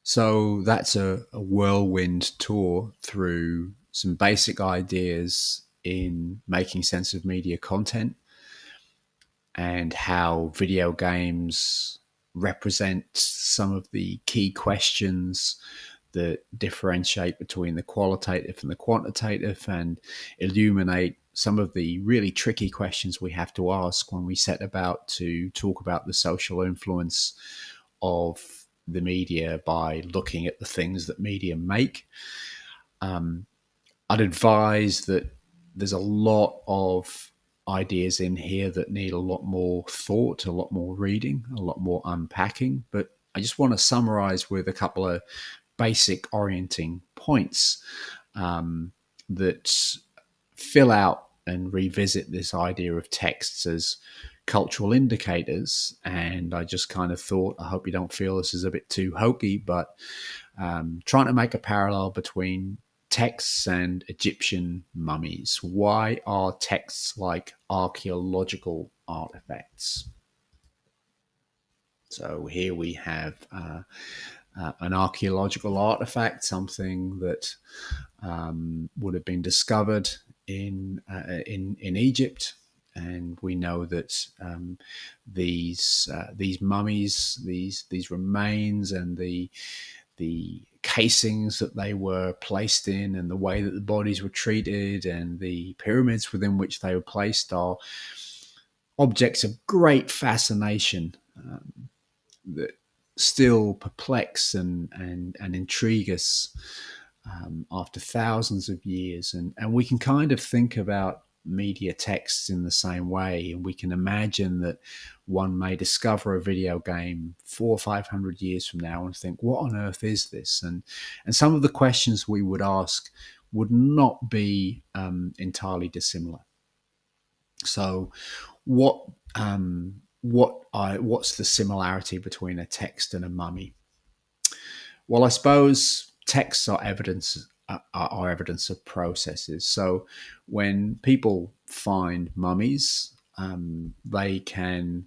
So that's a whirlwind tour through some basic ideas in making sense of media content and how video games represent some of the key questions that differentiate between the qualitative and the quantitative and illuminate some of the really tricky questions we have to ask when we set about to talk about the social influence of the media by looking at the things that media make. I'd advise that there's a lot of ideas in here that need a lot more thought, a lot more reading, a lot more unpacking. But I just want to summarize with a couple of basic orienting points that fill out and revisit this idea of texts as cultural indicators. And I just kind of thought, I hope you don't feel this is a bit too hokey, but trying to make a parallel between texts and Egyptian mummies. Why are texts like archaeological artifacts? So here we have an archaeological artifact, something that would have been discovered in Egypt, and we know that these mummies, these remains, and the casings that they were placed in, and the way that the bodies were treated, and the pyramids within which they were placed are objects of great fascination that still perplex and intrigue us after thousands of years. And we can kind of think about media texts in the same way. And we can imagine that one may discover a video game 400 or 500 years from now and think, what on earth is this? And some of the questions we would ask would not be entirely dissimilar. So, what's the similarity between a text and a mummy? Well, I suppose texts are evidence of processes. So when people find mummies, they can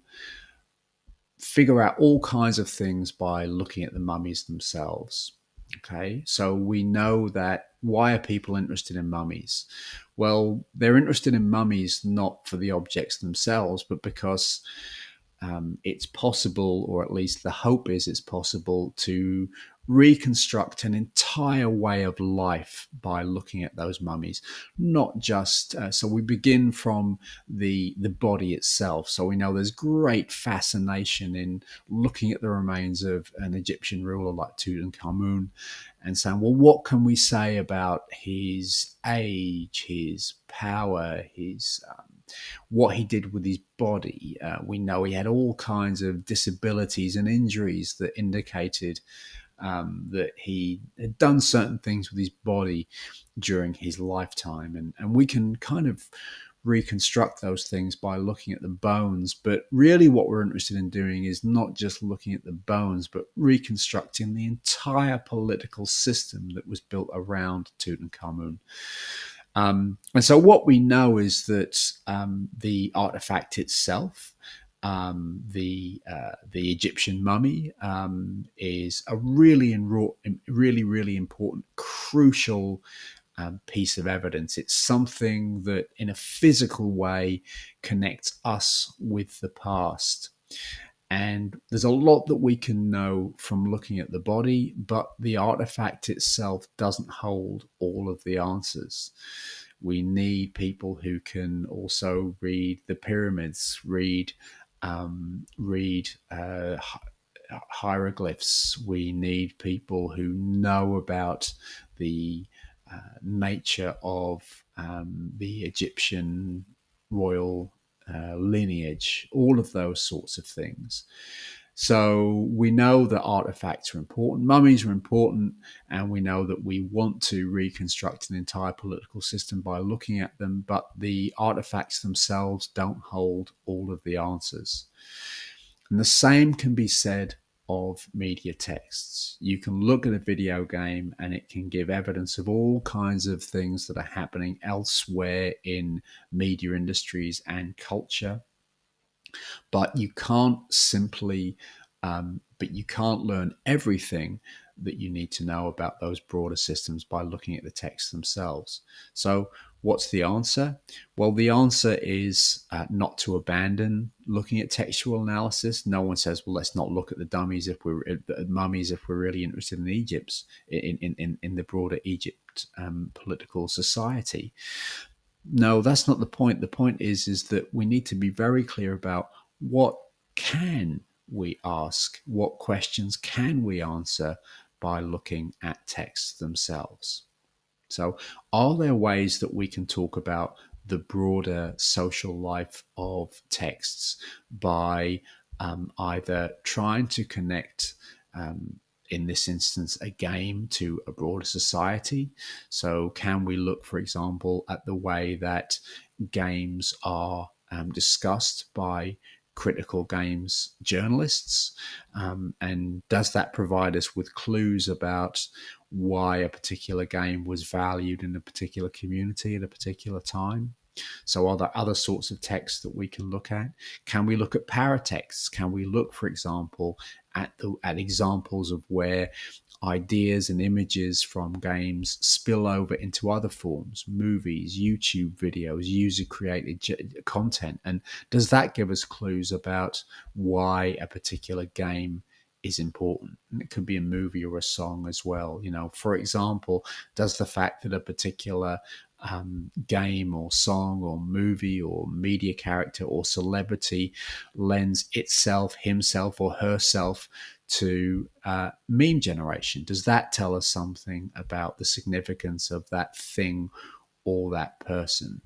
figure out all kinds of things by looking at the mummies themselves. Okay, so we know that why are people interested in mummies? Well, they're interested in mummies not for the objects themselves, but because it's possible, or at least the hope is it's possible, to reconstruct an entire way of life by looking at those mummies. Not just so we begin from the body itself. So we know there's great fascination in looking at the remains of an Egyptian ruler like Tutankhamun and saying, well, what can we say about his age, his power, his what he did with his body. We know he had all kinds of disabilities and injuries that indicated that he had done certain things with his body during his lifetime. And we can kind of reconstruct those things by looking at the bones. But really, what we're interested in doing is not just looking at the bones, but reconstructing the entire political system that was built around Tutankhamun. And so what we know is that the artifact itself, the Egyptian mummy, is a really important, crucial piece of evidence. It's something that, in a physical way, connects us with the past. And there's a lot that we can know from looking at the body, but the artifact itself doesn't hold all of the answers. We need people who can also read the pyramids, read hieroglyphs. We need people who know about the nature of the Egyptian royal lineage, all of those sorts of things. So we know that artifacts are important, mummies are important, and we know that we want to reconstruct an entire political system by looking at them, but the artifacts themselves don't hold all of the answers. And the same can be said of media texts. You can look at a video game and it can give evidence of all kinds of things that are happening elsewhere in media industries and culture, but you can't simply but you can't learn everything that you need to know about those broader systems by looking at the texts themselves. So, what's the answer? Well, the answer is not to abandon looking at textual analysis. No one says, well, let's not look at the dummies if we're at mummies if we're really interested in Egypt's in the broader Egypt political society. No, that's not the point. The point is that we need to be very clear about what can we ask, what questions can we answer by looking at texts themselves. So, are there ways that we can talk about the broader social life of texts by either trying to connect, in this instance, a game to a broader society? So, can we look, for example, at the way that games are discussed by critical games journalists? And does that provide us with clues about why a particular game was valued in a particular community at a particular time? So, are there other sorts of texts that we can look at? Can we look at paratexts? Can we look, for example, at examples of where ideas and images from games spill over into other forms, movies, YouTube videos, user created content? And does that give us clues about why a particular game is important? And it could be a movie or a song as well. For example, does the fact that a particular game or song or movie or media character or celebrity lends itself, himself, or herself to meme generation, does that tell us something about the significance of that thing or that person?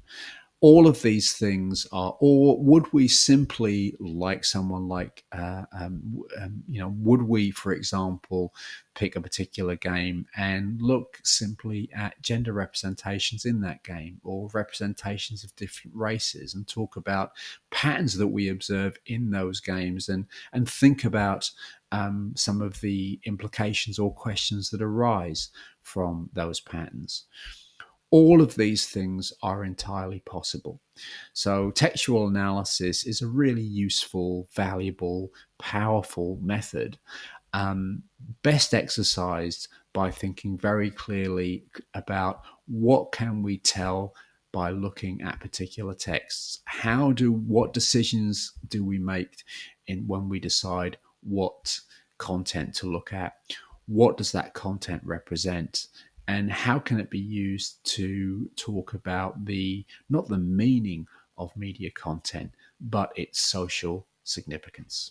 All of these things are, or would we simply like someone like, would we, for example, pick a particular game and look simply at gender representations in that game or representations of different races and talk about patterns that we observe in those games and think about some of the implications or questions that arise from those patterns? All of these things are entirely possible. So, textual analysis is a really useful, valuable, powerful method, um, best exercised by thinking very clearly about what can we tell by looking at particular texts. What decisions do we make in when we decide what content to look at? What does that content represent? And how can it be used to talk about not the meaning of media content, but its social significance?